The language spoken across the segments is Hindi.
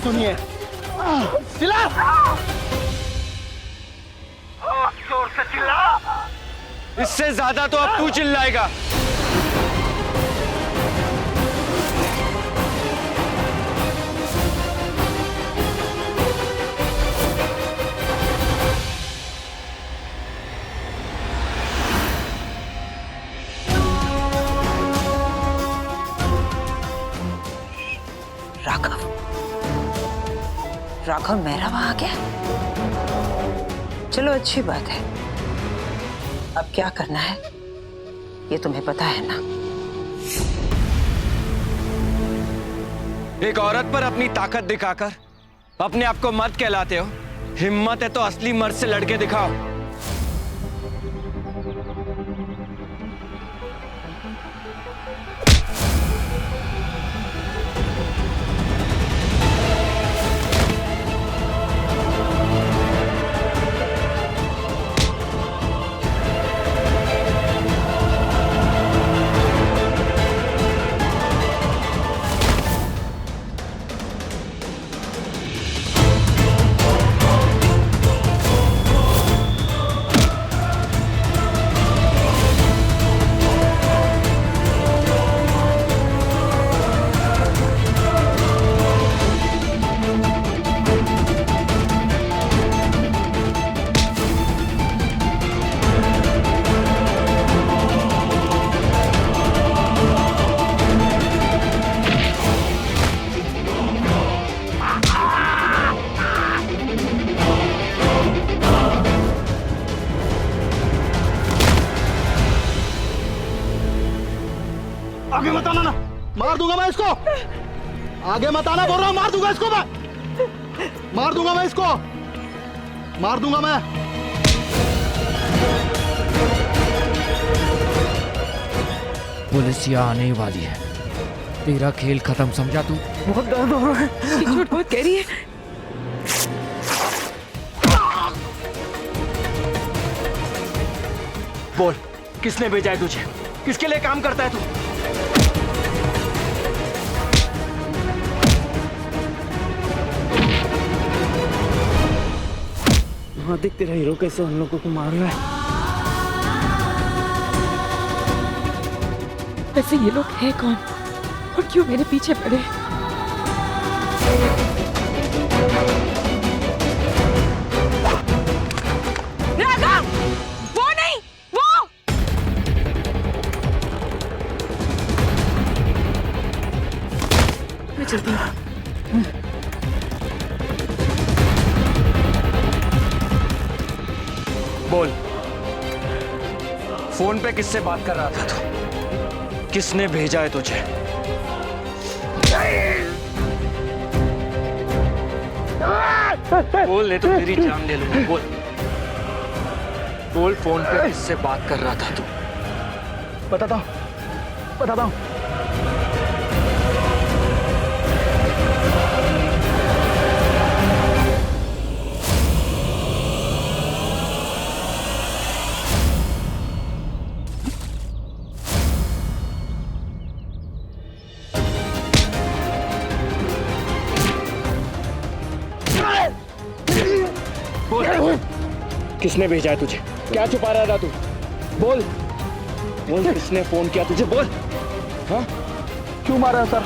सुनिए, चिल्ला, जोर से चिल्ला। इससे ज्यादा तो अब तू चिल्लाएगा। राघव, राघव मेरा वहां आ गया। चलो अच्छी बात है। अब क्या करना है ये तुम्हें पता है ना? एक औरत पर अपनी ताकत दिखाकर अपने आप को मर्द कहलाते हो। हिम्मत है तो असली मर्द से लड़के दिखाओ। आगे मत आना ना, मार दूंगा मैं इसको। आगे मत आना बोल रहा हूँ, मार दूंगा इसको मैं, मार दूंगा मैं इसको, मार दूंगा मैं। पुलिस यहाँ आने वाली है। तेरा खेल खत्म, समझा तू? बहुत दर्द हो रहा है। झूठ बहुत कह रही है। बोल, किसने भेजा है तुझे? किसके लिए काम करता है तू? हाँ, देख तेरा हीरो कैसे उन लोगों को मार रहा है। वैसे ये लोग हैं कौन और क्यों मेरे पीछे पड़े? राघव, वो नहीं, वो! मैं चलती हूँ। बोल, फोन पे किससे बात कर रहा था तू? किसने भेजा है तुझे? बोल, नहीं तो तेरी जान ले लूंगा। बोल बोल, फोन पे किससे बात कर रहा था तू? बताता हूँ, बताता हूँ। बोल, किसने भेजा है तुझे? क्या छुपा रहा था तू? बोल बोल, किसने फोन किया तुझे? बोल। हाँ, क्यों मारा है सर?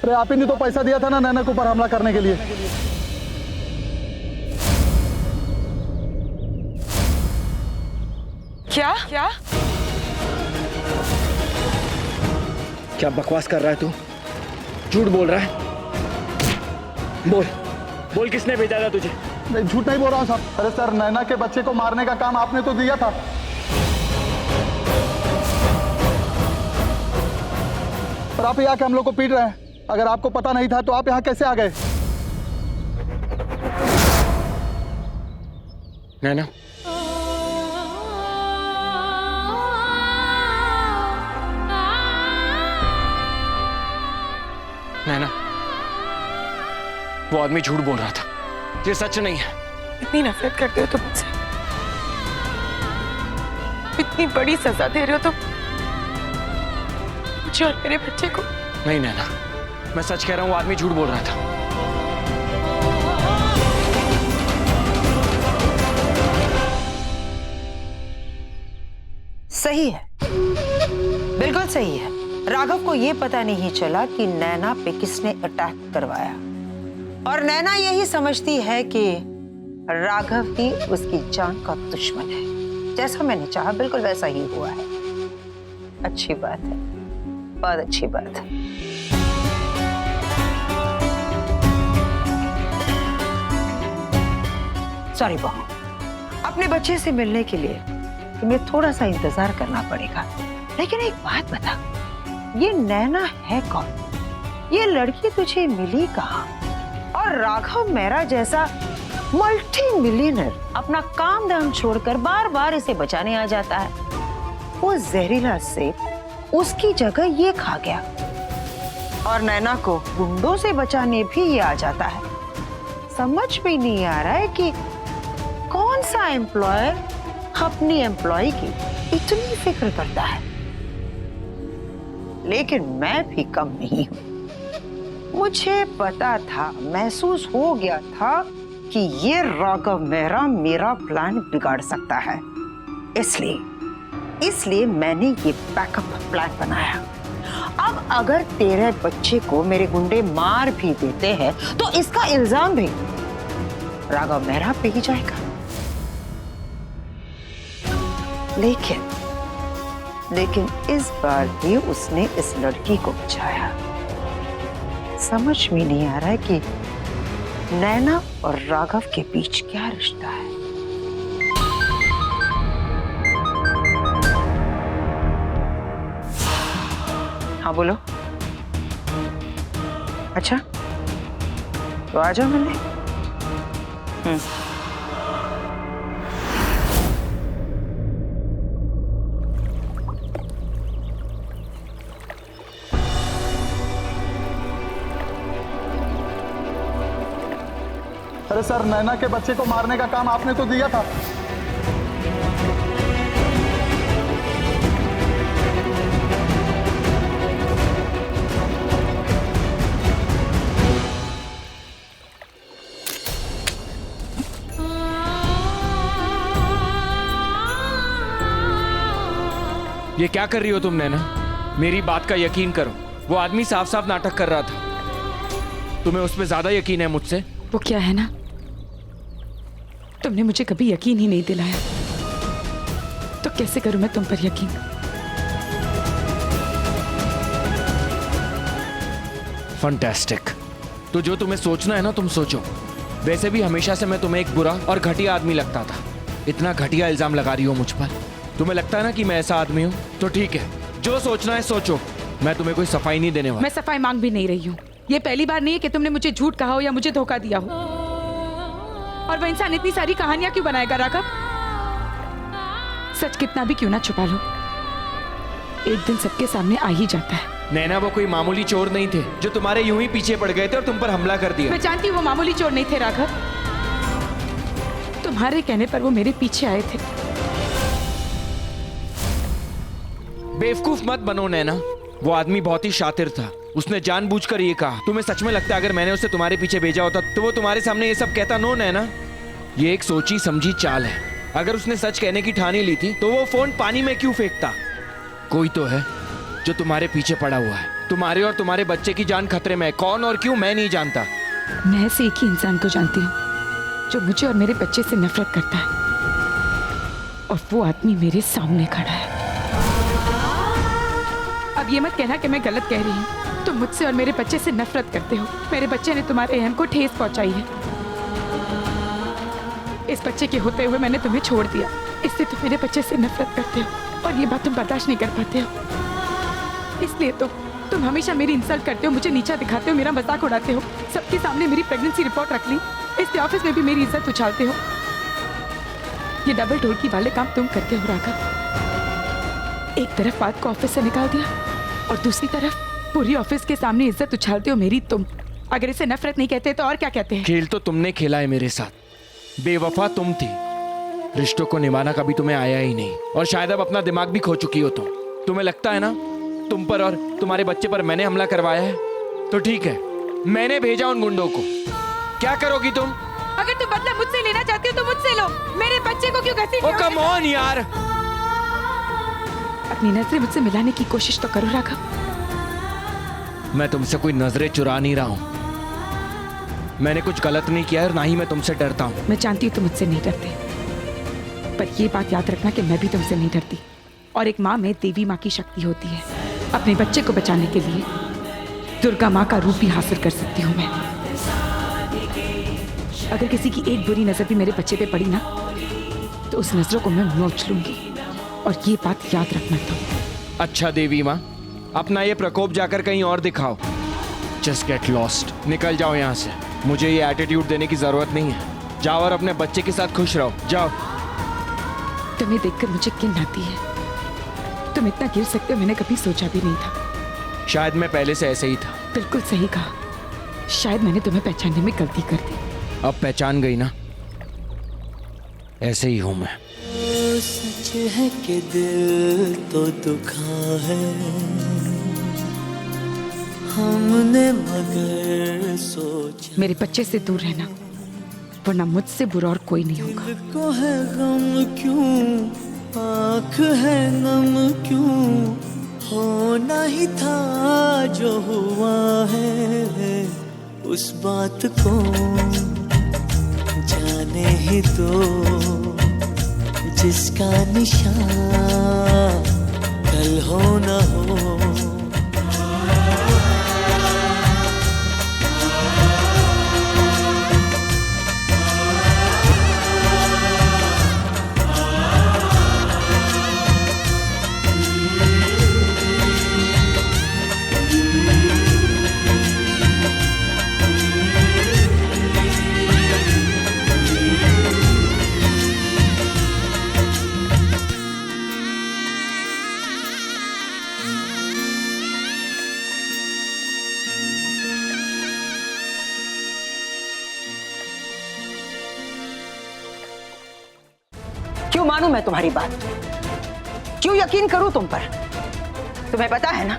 अरे आप ही ने तो पैसा दिया था ना नैना के ऊपर हमला करने के लिए। क्या क्या क्या बकवास कर रहा है तू? झूठ बोल रहा है। बोल बोल, किसने भेजा था तुझे? नहीं, झूठ नहीं बोल रहा हूँ सर। अरे सर, नैना के बच्चे को मारने का काम आपने तो दिया था। और आप यहाँ के हम लोग को पीट रहे हैं। अगर आपको पता नहीं था तो आप यहाँ कैसे आ गए? नैना, नैना, वो आदमी झूठ बोल रहा था। ये सच नहीं है। इतनी नफरत करते हो तुम मुझसे, इतनी बड़ी सजा दे रहे हो तुम मुझे और मेरे बच्चे को। नहीं नैना, मैं सच कह रहा हूँ, वो आदमी झूठ बोल रहा था। सही है, बिल्कुल सही है। राघव को ये पता नहीं चला कि नैना पे किसने अटैक करवाया, और नैना यही समझती है कि राघव ही उसकी जान का दुश्मन है। जैसा मैंने चाहा बिल्कुल वैसा ही हुआ है। अच्छी बात है, बहुत अच्छी बात है। सॉरी बहू, अपने बच्चे से मिलने के लिए तुम्हें थोड़ा सा इंतजार करना पड़ेगा। लेकिन एक बात बता, ये नैना है कौन? ये लड़की तुझे मिली कहाँ? और राघव मेहरा जैसा मल्टी मिलियनर अपना काम धाम छोड़कर बार बार इसे बचाने आ जाता है। वो जहरीला सेब उसकी जगह ये खा गया, और नैना को गुंडों से बचाने भी ये आ जाता है। समझ में नहीं आ रहा है कि कौन सा एम्प्लॉयर अपनी एम्प्लॉय की इतनी फिक्र करता है। लेकिन मैं भी कम नहीं हूं। मुझे पता था, महसूस हो गया था कि ये राघव मेहरा मेरा प्लान बिगाड़ सकता है। इसलिए मैंने ये बैकअप प्लान बनाया। अब अगर तेरे बच्चे को मेरे गुंडे मार भी देते हैं तो इसका इल्जाम भी राघव मेहरा पे ही जाएगा। लेकिन इस बार भी उसने इस लड़की को बचाया। समझ में नहीं आ रहा है कि नैना और राघव के बीच क्या रिश्ता है। हाँ बोलो। अच्छा, तो आ जाओ मिलने। अरे सर, नैना के बच्चे को मारने का काम आपने तो दिया था। ये क्या कर रही हो तुम नैना? मेरी बात का यकीन करो, वो आदमी साफ साफ नाटक कर रहा था। तुम्हें उस पर ज्यादा यकीन है मुझसे? वो क्या है ना, तुमने मुझे कभी यकीन ही नहीं दिलाया, तो कैसे करूं मैं तुम पर यकीन? फंटास्टिक। तो जो तुम्हें सोचना है ना तुम सोचो। वैसे भी हमेशा से मैं तुम्हें एक बुरा और घटिया आदमी लगता था। इतना घटिया इल्जाम लगा रही हो मुझ पर। तुम्हें लगता है ना कि मैं ऐसा आदमी हूँ? तो ठीक है, जो सोचना है सोचो। मैं तुम्हें कोई सफाई नहीं देने वाला। मैं सफाई मांग भी नहीं रही हूँ। ये पहली बार नहीं है कि तुमने मुझे झूठ कहा हो या मुझे धोखा दिया हो। और वह इंसान इतनी सारी कहानियां क्यों बनाएगा राघव? सच कितना भी क्यों ना छुपा लो, एक दिन सबके सामने आ ही जाता है। नैना, वो कोई मामूली चोर नहीं थे जो तुम्हारे यूं ही पीछे पड़ गए थे और तुम पर हमला कर दिया। मैं जानती हूँ वो मामूली चोर नहीं थे राघव। तुम्हारे कहने पर वो मेरे पीछे आए थे। बेवकूफ मत बनो नैना। वो आदमी बहुत ही शातिर था। उसने जानबूझकर ये कहा। तुम्हें सच में लगता है अगर मैंने उसे तुम्हारे पीछे भेजा होता तो वो तुम्हारे सामने ये सब कहता? नो नैना, ये एक सोची समझी चाल है। अगर उसने सच कहने की ठानी ली थी तो वो फोन पानी में क्यों फेंकता? कोई तो है जो तुम्हारे पीछे पड़ा हुआ है। तुम्हारे और तुम्हारे बच्चे की जान खतरे में है। कौन और क्यों मैं नहीं जानता। मैं ऐसे एक ही इंसान को जानती हूँ जो मुझे और मेरे बच्चे से नफरत करता है, और वो आदमी मेरे सामने खड़ा है। अब ये मत कहना कि मैं गलत कह रही हूँ। तुम मुझसे और मेरे बच्चे से नफरत करते हो। मेरे बच्चे ने तुम्हारे अहम को ठेस पहुंचाई है। इस बच्चे के होते हुए मैंने तुम्हें छोड़ दिया, इससे तुम मेरे बच्चे से नफरत करते हो और ये बात तुम बर्दाश्त नहीं कर पाते हो। इसलिए तुम हमेशा मेरी इंसल्ट करते हो, मुझे नीचा दिखाते हो, मेरा मजाक उड़ाते हो। सबके सामने मेरी प्रेगनेंसी रिपोर्ट रख ली, इसलिए ऑफिस में भी मेरी इज्जत उछालते हो। ये डबल ढोलकी वाले काम तुम करते हो राघव। एक तरफ बात को ऑफिस से निकाल दिया और दूसरी तरफ पूरी ऑफिस के सामने इज्जत उछालते हो मेरी तुम। अगर इसे नफरत नहीं कहते तो और क्या कहते हैं? खेल तो तुमने खेला है मेरे साथ। बेवफा तुम थी। रिश्तों को निभाना कभी तुम्हें आया ही नहीं, और शायद अब अपना दिमाग भी खो चुकी हो तुम। तुम्हें लगता है ना तुम्हें पर और तुम्हारे बच्चे पर मैंने हमला करवाया है? तो ठीक है, मैंने भेजा उन गुंडों को। क्या करोगी तुम? अगर तुम बदला मुझसे लेना चाहती हो तो मुझसे लो, मेरे बच्चे को क्यों घसीट ओ कम ऑन यार। अपनी नजरें मुझसे मिलाने की कोशिश तो करो राघव। मैं तुमसे कोई नजरें चुरा नहीं रहा हूं। मैंने कुछ गलत नहीं किया और ना ही मैं तुमसे डरता हूं। मैं जानती हूँ तुम मुझसे नहीं डरते, पर ये बात याद रखना कि मैं भी तुमसे नहीं डरती। और एक माँ में देवी माँ की शक्ति होती है। अपने बच्चे को बचाने के लिए दुर्गा माँ का रूप भी हासिल कर सकती हूँ मैं। अगर किसी की एक बुरी नजर भी मेरे बच्चे पे पड़ी ना, तो उस नजरों को मैं नोच लूंगी। और ये बात याद रखना तुम। अच्छा देवी माँ, अपना ये प्रकोप जाकर कहीं और दिखाओ। Just get lost. निकल जाओ यहाँ से। मुझे ये एटीट्यूड देने की जरूरत नहीं है। जाओ और अपने बच्चे के साथ खुश रहो। जाओ। तुम्हें देखकर मुझे घिन आती है। तुम इतना गिर सकते हो मैंने कभी सोचा भी नहीं था। शायद मैं पहले से ऐसे ही था। बिल्कुल सही कहा। शायद मैंने तुम्हें पहचानने में गलती कर दी। अब पहचान गई ना, ऐसे ही हूं मैं। सच है कि दिल तो दुखा है हमने, मगर सोचा मेरे बच्चे से दूर रहना, वरना मुझसे बुरा और कोई नहीं होगा। को है गम क्यों, आँख है नम क्यों, होना ही था जो हुआ है, उस बात को जाने ही दो, जिसका निशान कल हो न हो। क्यों मानूं मैं तुम्हारी बात? क्यों यकीन करूं तुम पर? तुम्हें पता है ना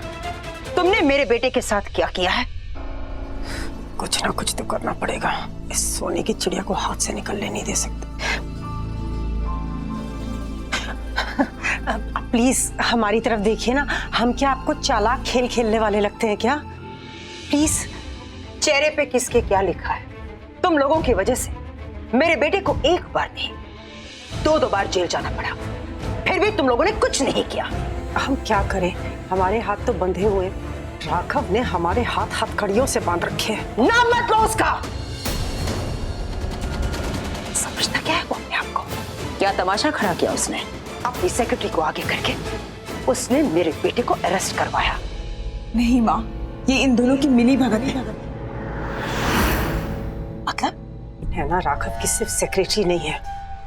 तुमने मेरे बेटे के साथ क्या किया है? कुछ ना कुछ तो करना पड़ेगा। इस सोने की चिड़िया को हाथ से निकलने नहीं दे सकते। प्लीज हमारी तरफ देखिए ना, हम क्या आपको चालाक खेल खेलने वाले लगते हैं क्या? प्लीज। चेहरे पे किसके क्या लिखा है? तुम लोगों की वजह से मेरे बेटे को एक बार नहीं दो बार जेल जाना पड़ा, फिर भी तुम लोगों ने कुछ नहीं किया। हम क्या करें, हमारे हाथ तो बंधे हुए। राघव ने हमारे हाथ हथकड़ियों से बांध रखे हैं। नाम मत लो उसका। समझता क्या है वो अपने आप को? क्या तमाशा खड़ा किया उसने अपनी सेक्रेटरी को आगे करके? उसने मेरे बेटे को अरेस्ट करवाया। नहीं माँ, ये इन दोनों की मिली भगत है। मतलब नैना राघव की सिर्फ सेक्रेटरी नहीं है,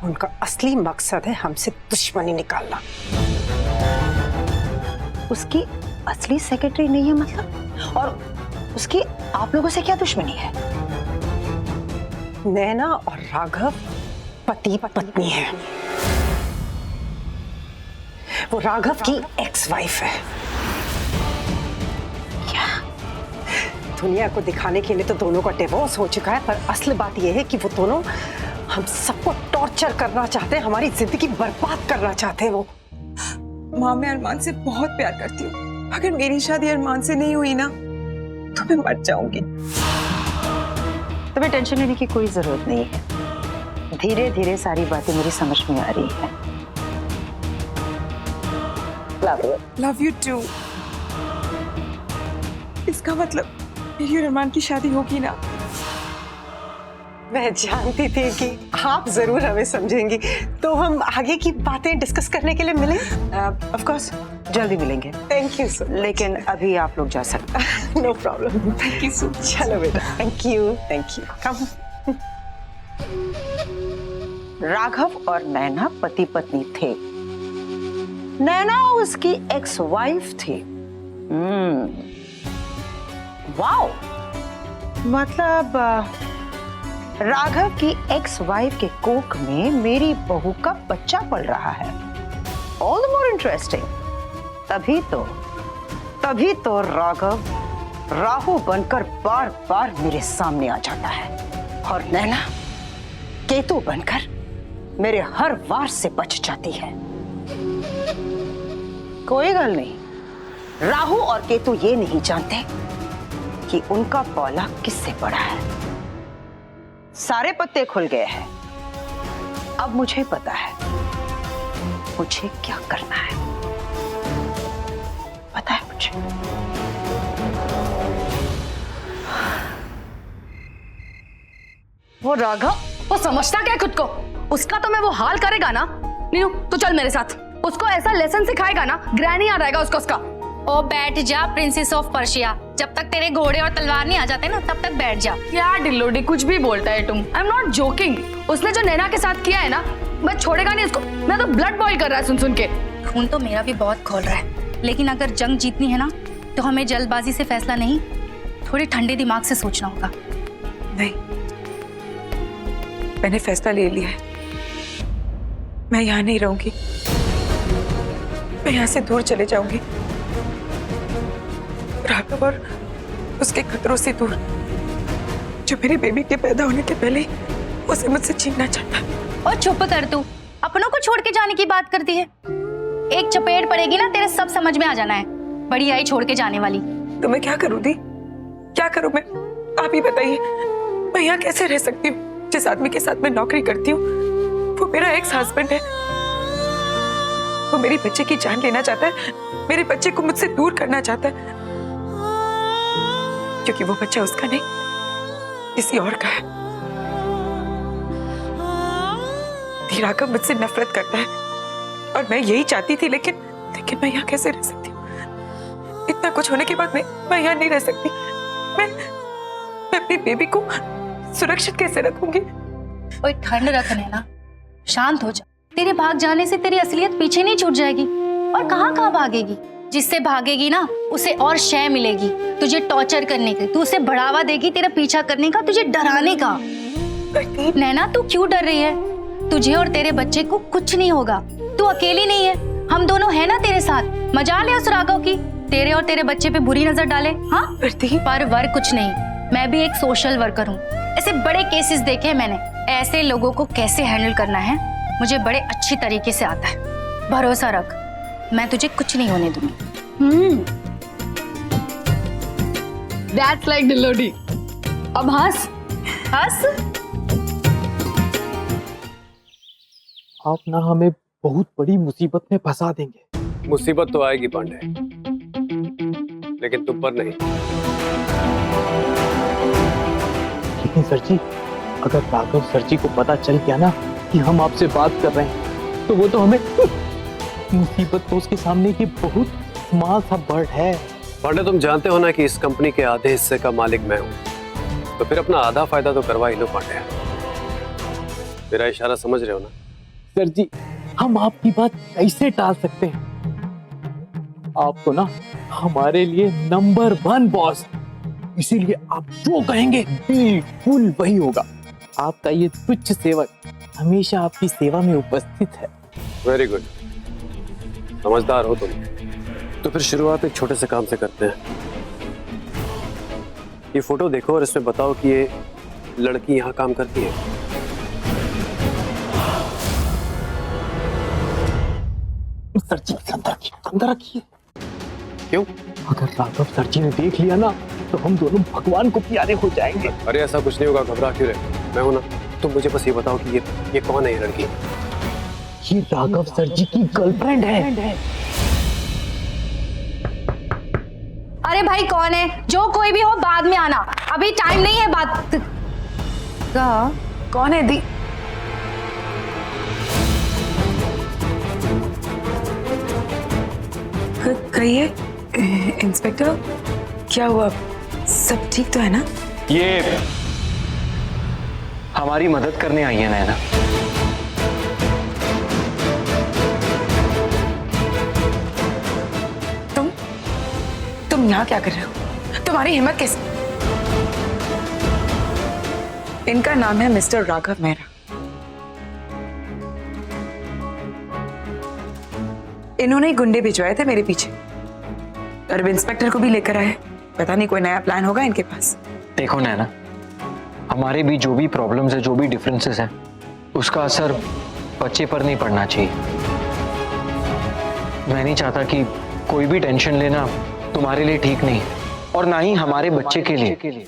उनका असली मकसद है हमसे दुश्मनी निकालना। उसकी असली सेक्रेटरी नहीं है मतलब? और उसकी आप लोगों से क्या दुश्मनी है? नैना और राघव पति पत्नी है। वो राघव की एक्स वाइफ है। क्या? दुनिया को दिखाने के लिए तो दोनों का डिवोर्स हो चुका है, पर असल बात यह है कि वो दोनों हम सबको टॉर्चर करना चाहते हैं, हमारी जिंदगी बर्बाद करना चाहते हैं। वो माँ, मैं अरमान से बहुत प्यार करती हूँ। अगर मेरी शादी अरमान से नहीं हुई ना तो मैं मर जाऊंगी। तुम्हें टेंशन लेने की कोई जरूरत नहीं है। धीरे धीरे सारी बातें मेरी समझ में आ रही है। Love you too. इसका मतलब मेरी और अरमान की शादी होगी ना? मैं जानती थी कि आप जरूर हमें समझेंगी, तो हम आगे की बातें डिस्कस करने के लिए मिलें। ऑफ कोर्स जल्दी मिलेंगे। Thank you sir. लेकिन अभी आप लोग जा सकते हैं। No problem. Thank you so much. चलो बेटा। Thank you come. राघव और नैना पति पत्नी थे। नैना उसकी एक्स वाइफ थी। वाओ, मतलब राघव की एक्स वाइफ के कोख में मेरी बहू का बच्चा पल रहा है। All the more interesting. तभी तो राघव राहु बनकर बार बार मेरे सामने आ जाता है और नैना केतु बनकर मेरे हर वार से बच जाती है। कोई गल नहीं, राहु और केतु ये नहीं जानते कि उनका पौला किससे पड़ा है। सारे पत्ते खुल गए हैं। अब मुझे पता है मुझे क्या करना है। पता है मुझे। वो राघव, वो समझता क्या खुद को? उसका तो मैं वो हाल करेगा ना। नीनू तू चल मेरे साथ, उसको ऐसा लेसन सिखाएगा ना, ग्रैनी याद आएगा उसको उसका। ओ बैठ जा प्रिंसेस ऑफ पर्शिया, जब तक तेरे घोड़े और तलवार नहीं आ जाते ना तब तक बैठ जा। क्या डिल्लोडी कुछ भी बोलता है तुम। I am not joking. उसने जो नैना के साथ किया है ना, मैं छोड़ेगा नहीं उसको। मैं तो ब्लड बॉईल कर रहा है सुन सुन के। खून तो मेरा भी बहुत खोल रहा है, लेकिन अगर जंग जीतनी है ना तो हमें जल्दबाजी से फैसला नहीं, थोड़े ठंडे दिमाग से सोचना होगा। नहीं, मैंने फैसला ले लिया है। मैं यहाँ नहीं रहूंगी, मैं यहाँ से दूर चले जाऊंगी, राघव और उसके खतरों से दूर, जो मेरे बेबी के पैदा होने के पहले ही उसे मुझसे छीनना चाहता है। और चुप कर तू, अपनों को छोड़ के जाने की बात करती है। एक चपेट पड़ेगी ना तेरे सब समझ में आ जाना है। बड़ी आई छोड़ के जाने वाली। तो मैं क्या करूं दी, क्या करूं मैं? आप ही बताइए, मैं यहाँ कैसे रह सकती हूँ? जिस आदमी के साथ मैं नौकरी करती हूँ वो मेरा एक्स हस्बैंड है। वो मेरी बच्चे की जान लेना चाहता है, मेरे बच्चे को मुझसे दूर करना चाहता है, क्योंकि वो बच्चा उसका नहीं किसी और का है। राघव मुझसे नफरत करता है और मैं यही चाहती थी, लेकिन मैं यहाँ कैसे रह सकती हूँ? इतना कुछ होने के बाद मैं यहाँ नहीं रह सकती। मैं अपनी बेबी को सुरक्षित कैसे रखूंगी? ओए ठंड रखने ना, शांत हो जा। तेरे भाग जाने से तेरी असलियत पीछे नहीं छूट जाएगी। और कहाँ भागेगी? जिससे भागेगी ना उसे और शय मिलेगी, तुझे टॉर्चर करने की। तू उसे बढ़ावा देगी तेरा पीछा करने का, तुझे डराने का। नैना तू क्यों डर रही है? तुझे और तेरे बच्चे को कुछ नहीं होगा। तू अकेली नहीं है, हम दोनों है ना तेरे साथ। मजा ले उस राघव की, तेरे और तेरे बच्चे पे बुरी नजर डाले। हाँ पर वर कुछ नहीं, मैं भी एक सोशल वर्कर हूँ। ऐसे बड़े केसेस देखे मैंने। ऐसे लोगों को कैसे हैंडल करना है मुझे बड़े अच्छी तरीके से आता है। भरोसा रख, मैं तुझे कुछ नहीं होने दूंगी। That's like डिल्लोडी। अब हंस हंस। आप ना हमें बहुत बड़ी मुसीबत में फंसा देंगे। मुसीबत तो आएगी पांडे, लेकिन तुम पर नहीं। लेकिन सर जी, अगर राघव सर जी को पता चल गया ना कि हम आपसे बात कर रहे हैं, तो वो तो हमें मुसीबत तो उसके सामने की बहुत स्मॉल सा बर्ड है। पांडे तुम जानते हो ना कि इस कंपनी के आधे हिस्से का मालिक मैं हूँ, तो फिर अपना आधा फायदा तो करवा ही लो पांडे। मेरा इशारा समझ रहे हो ना? सर जी, हम आपकी बात कैसे टाल सकते हैं? आप तो ना हमारे लिए नंबर 1 बॉस, इसीलिए आप जो कहेंगे बिल्कुल वही होगा। आपका ये तुच्छ सेवक हमेशा आपकी सेवा में उपस्थित है। वेरी गुड, समझदार हो तुम। तो फिर शुरुआत एक छोटे से काम से करते हैं। ये फोटो देखो और इसमें बताओ कि ये लड़की यहाँ काम करती है। सर जी अंदर रखिए। क्यों? अगर राघव सर जी ने देख लिया ना तो हम दोनों भगवान को प्यारे हो जाएंगे। अरे ऐसा कुछ नहीं होगा, घबरा क्यों रहे? मैं हूं ना। तुम मुझे बस ये बताओ कि ये कौन है ये लड़की? ये राघव सर जी की गर्लफ्रेंड है। अरे भाई कौन है? जो कोई भी हो बाद में आना, अभी टाइम नहीं है बात का। कौन है दी? कहिए इंस्पेक्टर, क्या हुआ? सब ठीक तो है ना? ये हमारी मदद करने आई है नैना। तुम यहाँ क्या कर रहे हो? तुम्हारी हिम्मत कैसे? इनका नाम है मिस्टर राघव मेहरा। इन्होंने गुंडे भिजवाए थे मेरे पीछे और अब इंस्पेक्टर को भी लेकर आए पता नहीं कोई नया प्लान होगा इनके पास। देखो नैना, हमारे भी जो भी प्रॉब्लम्स है, जो भी डिफरेंसेस हैं, उसका असर बच्चे पर नहीं पड़ना चाहिए। मैं नहीं चाहता कि कोई भी टेंशन लेना तुम्हारे लिए ठीक नहीं, और ना ही हमारे बच्चे के लिए।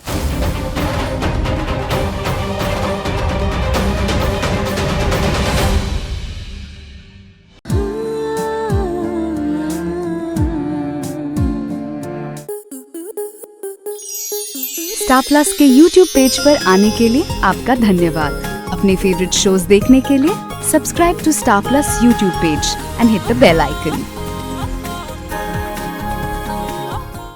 स्टार प्लस के YouTube पेज पर आने के लिए आपका धन्यवाद। अपने फेवरेट शोज देखने के लिए subscribe to Star Plus YouTube page and hit the bell icon.